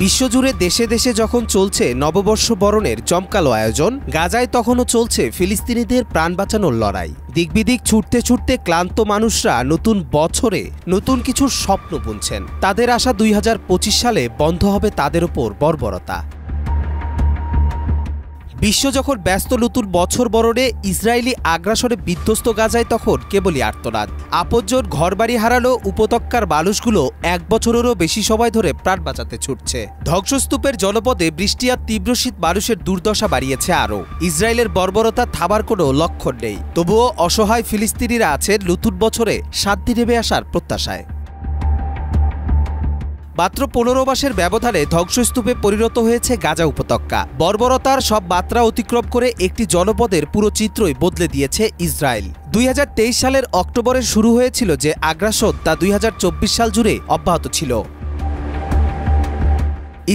বিশ্বজুড়ে দেশে দেশে যখন চলছে নববর্ষ বরণের জমকালো আয়োজন, গাজায় তখনও চলছে ফিলিস্তিনিদের প্রাণ বাঁচানোর লড়াই। দিকবিদিক ছুটতে ছুটতে ক্লান্ত মানুষরা নতুন বছরে নতুন কিছুর স্বপ্ন বুনছেন। তাদের আশা 2025 সালে বন্ধ হবে তাদের ওপর বর্বরতা। বিশ্ব যখন ব্যস্ত নতুন বছর বরণে ইসরায়েলি আগ্রাসনে বিধ্বস্ত গাজায়, তখন কেবলই আর্তনাদ। আপনজন ঘরবাড়ি হারালো উপত্যকার মানুষগুলো 1 বছরেরও বেশি সময় ধরে প্রাণ বাঁচাতে ছুটছে। ধ্বংসস্তূপের জনপদে বৃষ্টি আর তীব্র শীত মানুষের দুর্দশা বাড়িয়েছে আরও। ইসরায়েলের বর্বরতা থামার কোনো লক্ষণ নেই, তবুও অসহায় ফিলিস্তিনিরা আছেন নতুন বছরে শান্তি নেমে আসার প্রত্যাশায়। মাত্র 15 মাসের ব্যবধানে ধ্বংসস্তূপে পরিণত হয়েছে গাজা উপত্যকা। বর্বরতার সব মাত্রা অতিক্রম করে একটি জনপদের পুরো চিত্রই বদলে দিয়েছে ইসরায়েল। 2023 সালের অক্টোবরে শুরু হয়েছিল যে আগ্রাসন, তা 2024 সাল জুড়ে অব্যাহত ছিল।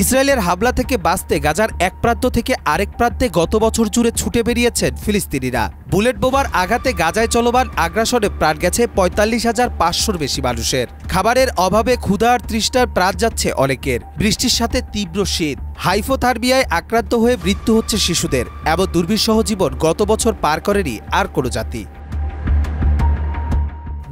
ইসরায়েলের হামলা থেকে বাঁচতে গাজার এক প্রান্ত থেকে আরেক প্রান্তে গত বছর জুড়ে ছুটে বেরিয়েছেন ফিলিস্তিনিরা। বুলেট বোমার আঘাতে গাজায় চলমান আগ্রাসনে প্রাণ গেছে 45,500-র বেশি মানুষের। খাবারের অভাবে ক্ষুধা আর তৃষ্ণার প্রাণ যাচ্ছে অনেকের। বৃষ্টির সাথে তীব্র শীত, হাইপোথার্মিয়ায় আক্রান্ত হয়ে মৃত্যু হচ্ছে শিশুদের। এমন দুর্বিষহ জীবন গত বছর পার করেনি আর কোনো জাতি।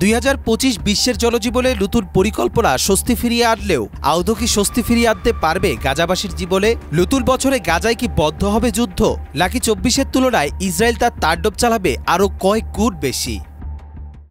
2025 বিশ্বের জনজীবনে নতুন পরিকল্পনা স্বস্তি ফিরিয়ে আনলেও আদৌ কি স্বস্তি ফিরিয়ে আনতে পারবে গাজাবাসীর জীবনে? নতুন বছরে গাজায় কি বন্ধ হবে যুদ্ধ, নাকি 24-এর তুলনায় ইসরায়েল তার তাণ্ডব চালাবে আরও কয়েক গুণ বেশি?